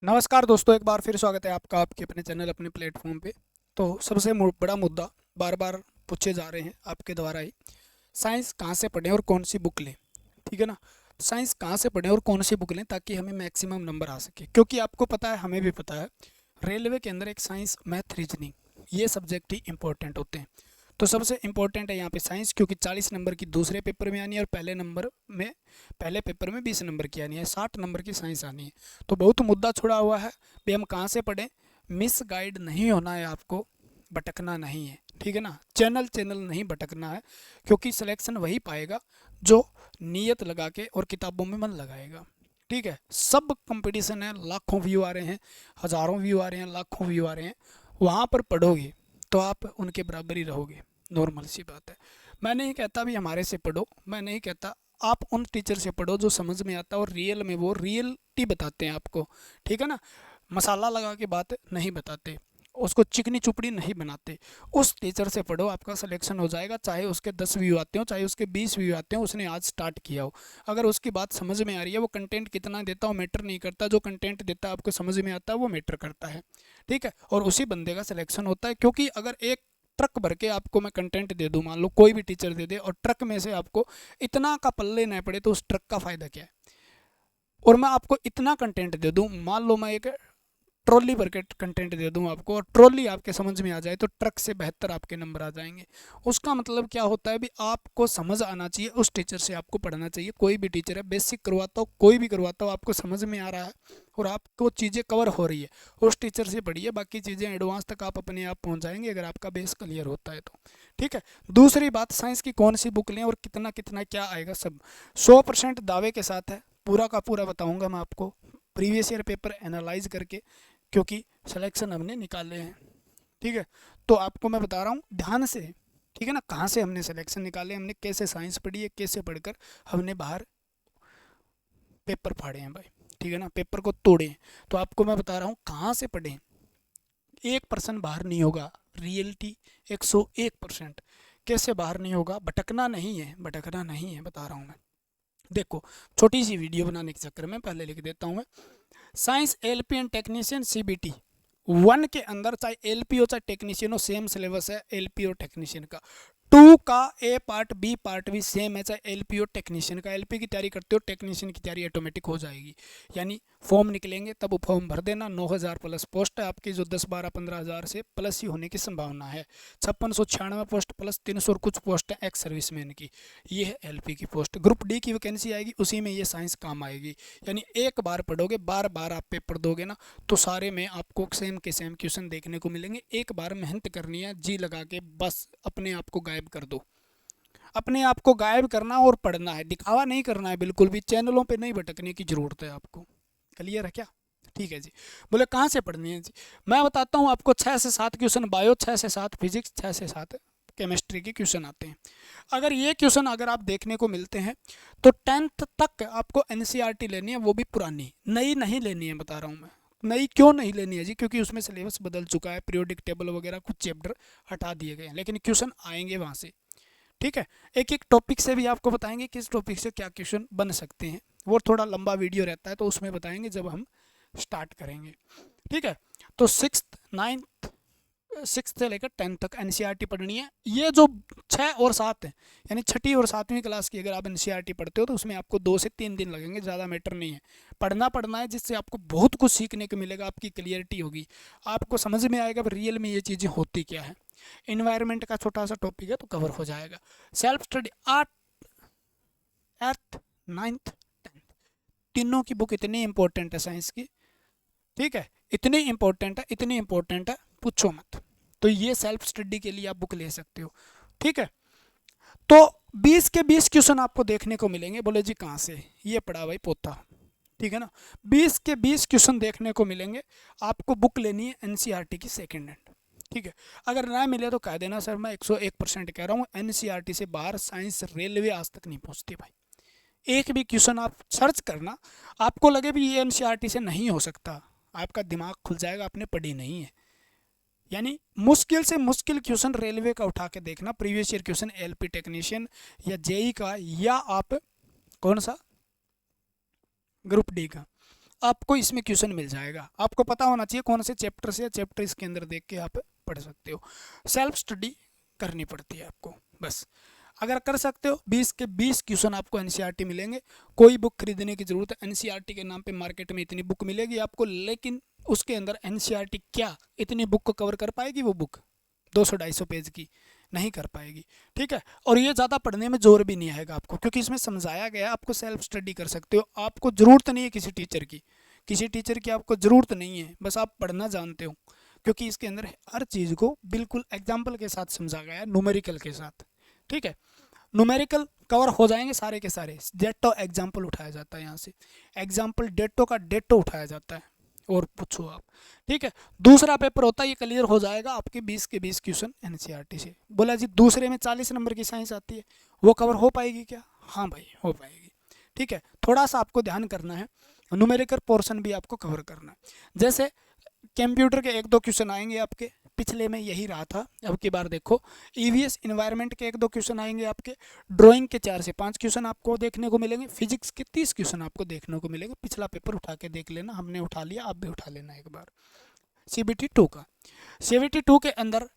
नमस्कार दोस्तों, एक बार फिर स्वागत है आपका आपके अपने चैनल अपने प्लेटफॉर्म पे। तो सबसे बड़ा मुद्दा बार बार पूछे जा रहे हैं आपके द्वारा ही, साइंस कहाँ से पढ़ें और कौन सी बुक लें। ठीक है ना। साइंस कहाँ से पढ़ें और कौन सी बुक लें ताकि हमें मैक्सिमम नंबर आ सके, क्योंकि आपको पता है, हमें भी पता है, रेलवे के अंदर एक साइंस मैथ रीजनिंग ये सब्जेक्ट ही इंपॉर्टेंट होते हैं। तो सबसे इंपॉर्टेंट है यहाँ पे साइंस, क्योंकि 40 नंबर की दूसरे पेपर में आनी है और पहले पेपर में 20 नंबर की आनी है, 60 नंबर की साइंस आनी है। तो बहुत मुद्दा छुड़ा हुआ है भी हम कहाँ से पढ़ें। मिस गाइड नहीं होना है आपको, भटकना नहीं है। ठीक है ना। चैनल चैनल नहीं भटकना है, क्योंकि सिलेक्शन वही पाएगा जो नीयत लगा के और किताबों में मन लगाएगा। ठीक है। सब कंपटीशन है, लाखों व्यू आ रहे हैं, हज़ारों व्यू आ रहे हैं, लाखों व्यू आ रहे हैं। वहाँ पर पढ़ोगे तो आप उनके बराबर ही रहोगे। नॉर्मल सी बात है। मैं नहीं कहता भी हमारे से पढ़ो, मैं नहीं कहता, आप उन टीचर से पढ़ो जो समझ में आता है और रियल में वो रियलिटी बताते हैं आपको। ठीक है ना। मसाला लगा के बात नहीं बताते, उसको चिकनी चुपड़ी नहीं बनाते। उस टीचर से पढ़ो, आपका सिलेक्शन हो जाएगा। चाहे उसके 10 व्यू आते हो, चाहे उसके 20 व्यू आते हो, उसने आज स्टार्ट किया हो, अगर उसकी बात समझ में आ रही है, वो कंटेंट कितना देता हो मैटर नहीं करता, जो कंटेंट देता है आपको समझ में आता है वो मैटर करता है। ठीक है। और उसी बंदे का सिलेक्शन होता है, क्योंकि अगर एक ट्रक भर के आपको मैं कंटेंट दे दूं, मान लो कोई भी टीचर दे दे, और ट्रक में से आपको इतना का पल्ले न पड़े, तो उस ट्रक का फ़ायदा क्या है। और मैं आपको इतना कंटेंट दे दूं, मान लो मैं एक ट्रॉली भर के कंटेंट दे दूं आपको, और ट्रॉली आपके समझ में आ जाए, तो ट्रक से बेहतर आपके नंबर आ जाएंगे। उसका मतलब क्या होता है भी, आपको समझ आना चाहिए, उस टीचर से आपको पढ़ना चाहिए। कोई भी टीचर है, बेसिक करवाता हो, कोई भी करवाता हो, आपको समझ में आ रहा है और आपको चीज़ें कवर हो रही है, उस टीचर से पढ़िए। बाकी चीज़ें एडवांस तक आप अपने आप पहुँच जाएंगे, अगर आपका बेस क्लियर होता है तो। ठीक है। दूसरी बात, साइंस की कौन सी बुक लें और कितना कितना क्या आएगा, सब 100% दावे के साथ है। पूरा का पूरा बताऊंगा मैं आपको, प्रीवियस ईयर पेपर एनालाइज करके, क्योंकि सिलेक्शन हमने निकाले हैं। ठीक है। तो आपको मैं बता रहा हूँ ध्यान से। ठीक है ना। कहाँ से हमने सिलेक्शन निकाले, हमने कैसे साइंस पढ़ी है, कैसे पढ़कर हमने बाहर पेपर फाड़े हैं भाई। ठीक है ना। पेपर को तोड़े हैं। तो आपको मैं बता रहा हूँ कहाँ से पढ़ें। 1% बाहर नहीं होगा, रियलिटी 101%। कैसे बाहर नहीं होगा, भटकना नहीं है, भटकना नहीं है, बता रहा हूँ मैं। देखो, छोटी सी वीडियो बनाने के चक्कर में पहले लिख देता हूँ मैं। Science LP and technician CBT 1 के अंदर, चाहे एलपी हो चाहे टेक्नीशियन हो, सेम सिलेबस है एलपी और टेक्नीशियन का। 2 का ए पार्ट बी पार्ट भी सेम है, चाहे एलपी और टेक्नीशियन का। एलपी की तैयारी करते हो, टेक्नीशियन की तैयारी ऑटोमेटिक हो जाएगी। यानी फॉर्म निकलेंगे तब वो फॉर्म भर देना। 9,000 प्लस पोस्ट है आपकी, जो 10-12-15,000 से प्लस ही होने की संभावना है। 5696 पोस्ट प्लस 300 और कुछ पोस्ट है एक्स सर्विसमैन की। ये है एलपी की पोस्ट। ग्रुप डी की वैकेंसी आएगी, उसी में ये साइंस काम आएगी। यानी एक बार पढ़ोगे, बार बार आप पेपर दोगे ना, तो सारे में आपको सेम के सेम क्वेश्चन देखने को मिलेंगे। एक बार मेहनत करनी है, जी लगा के, बस अपने आप को गायब कर दो। अपने आप को गायब करना और पढ़ना है, दिखावा नहीं करना है बिल्कुल भी। चैनलों पे नहीं भटकने की ज़रूरत है आपको। क्लियर है क्या। ठीक है जी। बोले कहाँ से पढ़नी है जी, मैं बताता हूँ आपको। 6 से 7 क्वेश्चन बायो, 6 से 7 फिजिक्स, 6 से 7 केमिस्ट्री के क्वेश्चन आते हैं। अगर ये क्वेश्चन अगर आप देखने को मिलते हैं, तो 10th तक आपको एनसीईआरटी लेनी है, वो भी पुरानी, नई नहीं लेनी है, बता रहा हूँ मैं। नई क्यों नहीं लेनी है जी, क्योंकि उसमें सिलेबस बदल चुका है, पीरियोडिक टेबल वगैरह कुछ चैप्टर हटा दिए गए हैं, लेकिन क्वेश्चन आएंगे वहाँ से। ठीक है। एक एक टॉपिक से भी आपको बताएंगे किस टॉपिक से क्या क्वेश्चन बन सकते हैं। वो थोड़ा लंबा वीडियो रहता है, तो उसमें बताएंगे जब हम स्टार्ट करेंगे। ठीक है। तो 6 से लेकर 10 तक एनसीईआरटी पढ़नी है। ये जो 6 और 7 है, यानी छठी और 7वीं क्लास की अगर आप एनसीईआरटी पढ़ते हो, तो उसमें आपको 2 से 3 दिन लगेंगे, ज़्यादा मैटर नहीं है। पढ़ना है, जिससे आपको बहुत कुछ सीखने को मिलेगा, आपकी क्लियरिटी होगी, आपको समझ में आएगा रियल में ये चीज़ें होती क्या है। इन्वायरमेंट का छोटा सा टॉपिक है, तो कवर हो जाएगा। Self study 8th 9th 10th तीनों की बुक इतनी इंपॉर्टेंट है साइंस की। ठीक है। इतनी इंपॉर्टेंट है, इतनी इंपॉर्टेंट है, पूछो मत। तो ये सेल्फ स्टडी के लिए आप बुक ले सकते हो। ठीक है। तो 20 के 20 क्वेश्चन आपको देखने को मिलेंगे। बोले जी कहाँ से, ये पढ़ा भाई पोता। ठीक है ना। 20 के 20 क्वेश्चन देखने को मिलेंगे। आपको बुक लेनी है एनसीईआरटी की सेकेंड हैंड। ठीक है। अगर ना मिले तो कह देना सर, मैं 101% कह रहा हूँ, एनसीईआरटी से बाहर साइंस रेलवे आज तक नहीं पहुँचती भाई। एक भी क्वेश्चन आप सर्च करना, आपको लगे भी ये एनसीईआरटी से नहीं हो सकता, आपका दिमाग खुल जाएगा, आपने पढ़ी नहीं है। यानी मुश्किल से मुश्किल क्वेश्चन रेलवे का उठा के देखना, previous year question LP technician या जेई का, या आप कौन सा ग्रुप डी का। आपको इसमें क्वेश्चन मिल जाएगा। आपको पता होना चाहिए कौन से चैप्टर से, चैप्टर इसके अंदर देख के आप पढ़ सकते हो। सेल्फ स्टडी करनी पड़ती है आपको बस। अगर कर सकते हो 20 के 20 क्वेश्चन आपको एनसीईआरटी मिलेंगे। कोई बुक खरीदने की ज़रूरत है, एनसीईआरटी के नाम पे मार्केट में इतनी बुक मिलेगी आपको, लेकिन उसके अंदर एनसीईआरटी क्या इतनी बुक को कवर कर पाएगी? वो बुक 200-250 पेज की नहीं कर पाएगी, ठीक है। और ये ज़्यादा पढ़ने में जोर भी नहीं आएगा आपको, क्योंकि इसमें समझाया गया है आपको सेल्फ स्टडी कर सकते हो। आपको ज़रूरत नहीं है किसी टीचर की आपको ज़रूरत नहीं है, बस आप पढ़ना जानते हो, क्योंकि इसके अंदर हर चीज़ को बिल्कुल एग्जाम्पल के साथ समझा गया है, न्यूमेरिकल के साथ, ठीक है। न्यूमेरिकल कवर हो जाएंगे सारे के सारे। डेटो एग्जाम्पल उठाया जाता है यहाँ से, एग्जाम्पल डेटो का डेटो उठाया जाता है और पूछो आप, ठीक है। दूसरा पेपर होता है, ये क्लियर हो जाएगा आपके 20 के 20 क्वेश्चन एनसीईआरटी से। बोला जी दूसरे में 40 नंबर की साइंस आती है, वो कवर हो पाएगी क्या? हाँ भाई हो पाएगी, ठीक है। थोड़ा सा आपको ध्यान करना है, न्यूमेरिकल पोर्शन भी आपको कवर करना है। जैसे कंप्यूटर के 1-2 क्वेश्चन आएंगे आपके, पिछले में यही रहा था, अब की बार देखो। ईवीएस इन्वायरमेंट के 1-2 क्वेश्चन आएंगे आपके, ड्राइंग के 4 से 5 क्वेश्चन आपको देखने को मिलेंगे, फिजिक्स के 30 क्वेश्चन आपको देखने को मिलेंगे। पिछला पेपर उठा के देख लेना, हमने उठा लिया, आप भी उठा लेना एक बार। CBT 2 का, CBT 2 के अंदर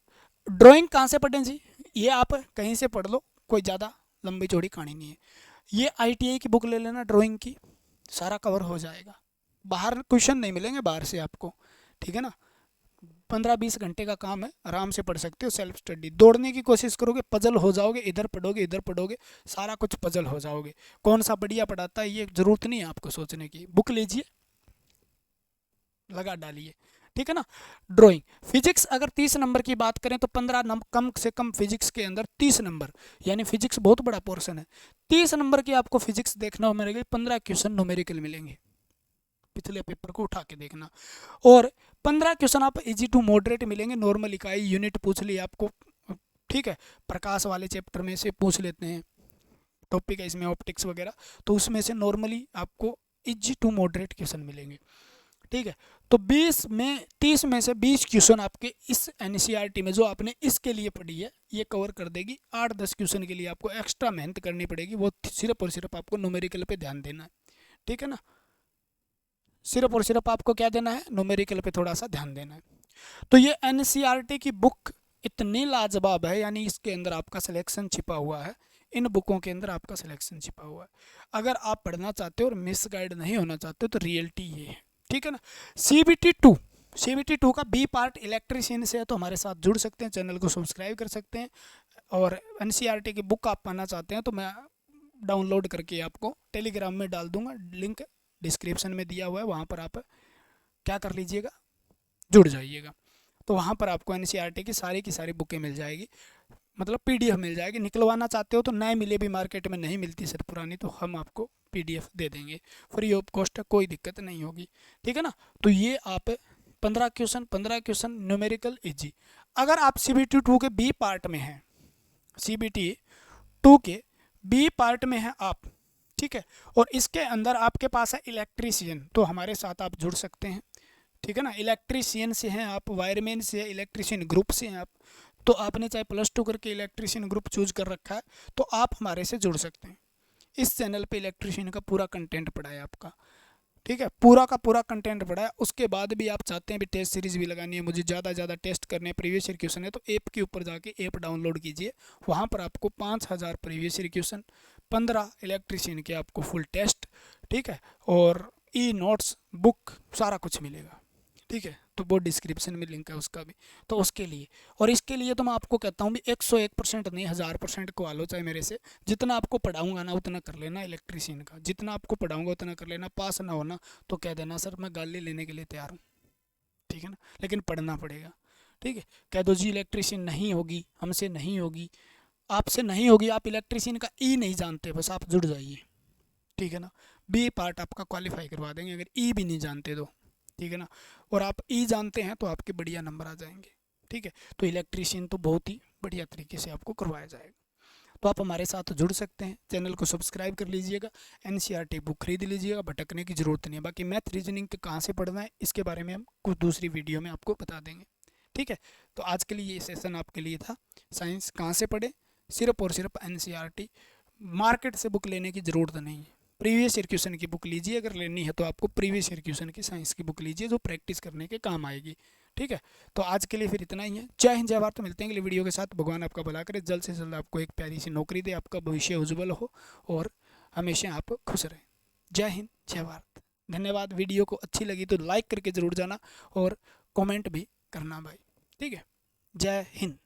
ड्राइंग कहाँ से पढ़ें जी? ये आप कहीं से पढ़ लो, कोई ज़्यादा लंबी चौड़ी कहानी नहीं है। ये ITI की बुक ले लेना ड्राइंग की, सारा कवर हो जाएगा। बाहर क्वेश्चन नहीं मिलेंगे बाहर से आपको, ठीक है ना। 15-20 घंटे का काम है, आराम से पढ़ सकते हो। सेल्फ स्टडी, दौड़ने की कोशिश करोगे पजल हो जाओगे, इधर पढ़ोगे सारा कुछ पजल हो जाओगे। कौन सा बढ़िया पढ़ाता है ये जरूरत नहीं है आपको सोचने की, बुक लीजिए लगा डालिए, ठीक है ना। ड्राइंग, फिजिक्स अगर 30 नंबर की बात करें तो 15 नंबर कम से कम फिजिक्स के अंदर 30 नंबर, यानी फिजिक्स बहुत बड़ा पोर्शन है। 30 नंबर की आपको फिजिक्स देखना मिलेगी, 15 क्वेश्चन न्यूमेरिकल मिलेंगे, पिछले पेपर को उठा के देखना। और 15 क्वेश्चन आप इजी टू मॉडरेट मिलेंगे, नॉर्मल इकाई यूनिट पूछ ली आपको, ठीक है। प्रकाश वाले चैप्टर में से पूछ लेते हैं, टॉपिक है इसमें ऑप्टिक्स वगैरह, तो उसमें से नॉर्मली आपको इजी टू मॉडरेट क्वेश्चन मिलेंगे, ठीक है। तो 30 में से 20 क्वेश्चन आपके इस एनसीईआरटी में जो आपने इसके लिए पढ़ी है ये कवर कर देगी। 8-10 क्वेश्चन के लिए आपको एक्स्ट्रा मेहनत करनी पड़ेगी, वो सिर्फ और सिर्फ आपको न्यूमेरिकल पे ध्यान देना है, ठीक है ना। सिर्फ और सिर्फ आपको क्या देना है? न्यूमेरिकल पे थोड़ा सा ध्यान देना है। तो ये एनसीईआरटी की बुक इतनी लाजवाब है, यानी इसके अंदर आपका सिलेक्शन छिपा हुआ है, इन बुकों के अंदर आपका सिलेक्शन छिपा हुआ है। अगर आप पढ़ना चाहते हो और मिस गाइड नहीं होना चाहते हो तो रियलिटी ये है, ठीक है ना। CBT 2 का बी पार्ट इलेक्ट्रीशियन से है, तो हमारे साथ जुड़ सकते हैं, चैनल को सब्सक्राइब कर सकते हैं। और एनसीईआरटी की बुक आप पढ़ना चाहते हैं तो मैं डाउनलोड करके आपको टेलीग्राम में डाल दूंगा, लिंक डिस्क्रिप्शन में दिया हुआ है, वहाँ पर आप क्या कर लीजिएगा, जुड़ जाइएगा। तो वहाँ पर आपको एनसीईआरटी की सारी बुकें मिल जाएगी, मतलब PDF मिल जाएगी। निकलवाना चाहते हो तो नए मिले भी, मार्केट में नहीं मिलती सर पुरानी, तो हम आपको PDF दे देंगे, फ्री ऑफ कॉस्ट है, कोई दिक्कत नहीं होगी, ठीक है ना। तो ये आप 15 क्वेश्चन न्यूमेरिकल इजी। अगर आप CBT 2 के बी पार्ट में हैं, CBT 2 के बी पार्ट में हैं आप, ठीक है, और इसके अंदर आपके पास है इलेक्ट्रीशियन, तो हमारे साथ आप जुड़ सकते हैं, ठीक है ना। इलेक्ट्रीशियन से हैं आप, वायरमैन से है, इलेक्ट्रीशियन ग्रुप से हैं आप, तो आपने चाहे +2 करके इलेक्ट्रीशियन ग्रुप चूज कर रखा है तो आप हमारे से जुड़ सकते हैं। इस चैनल पे इलेक्ट्रीशियन का पूरा कंटेंट पड़ा है आपका, ठीक है, पूरा का पूरा कंटेंट पड़ा है। उसके बाद भी आप चाहते हैं भी टेस्ट सीरीज़ भी लगानी है, मुझे ज़्यादा टेस्ट करने हैं, प्रीवियस ईयर क्वेश्चन है, तो ऐप के ऊपर जाके ऐप डाउनलोड कीजिए, वहाँ पर आपको 5000 प्रीवियस ईयर क्वेश्चन, 15 इलेक्ट्रीशियन के आपको फुल टेस्ट, ठीक है, और नोट्स बुक सारा कुछ मिलेगा, ठीक है। तो वो डिस्क्रिप्शन में लिंक है उसका भी, तो उसके लिए और इसके लिए तो मैं आपको कहता हूँ भी 101% नहीं 1000% को लो, चाहे मेरे से जितना आपको पढ़ाऊंगा ना उतना कर लेना, इलेक्ट्रीशियन का जितना आपको पढ़ाऊंगा उतना कर लेना। पास ना होना तो कह देना सर मैं गाली लेने के लिए तैयार हूँ, ठीक है ना, लेकिन पढ़ना पड़ेगा, ठीक है। कह दो जी इलेक्ट्रीशियन नहीं होगी, हमसे नहीं होगी, आपसे नहीं होगी, आप इलेक्ट्रीशियन का नहीं जानते, बस आप जुड़ जाइए, ठीक है ना। बी पार्ट आपका क्वालिफाई करवा देंगे अगर भी नहीं जानते तो, ठीक है ना। और आप जानते हैं तो आपके बढ़िया नंबर आ जाएंगे, ठीक है। तो इलेक्ट्रीशियन तो बहुत ही बढ़िया तरीके से आपको करवाया जाएगा। तो आप हमारे साथ जुड़ सकते हैं, चैनल को सब्सक्राइब कर लीजिएगा, एनसीईआरटी बुक खरीद लीजिएगा, भटकने की ज़रूरत नहीं है। बाकी मैथ रीजनिंग कहाँ से पढ़ना है इसके बारे में हम कुछ दूसरी वीडियो में आपको बता देंगे, ठीक है। तो आज के लिए ये सेशन आपके लिए था, साइंस कहाँ से पढ़े, सिर्फ और सिर्फ एनसीईआरटी, मार्केट से बुक लेने की ज़रूरत नहीं है, प्रीवियस ईयर क्वेश्चन की बुक लीजिए, अगर लेनी है तो आपको प्रीवियस ईयर क्वेश्चन की साइंस की बुक लीजिए जो प्रैक्टिस करने के काम आएगी। ठीक है, तो आज के लिए फिर इतना ही है। जय हिंद जय भारत। तो मिलते हैं अगली वीडियो के साथ। भगवान आपका भला करे, जल्द से जल्द आपको एक प्यारी सी नौकरी दे, आपका भविष्य उज्जवल हो और हमेशा आप खुश रहें। जय हिंद जय भारत। धन्यवाद। वीडियो को अच्छी लगी तो लाइक करके ज़रूर जाना और कमेंट भी करना भाई। ठीक है, जय हिंद।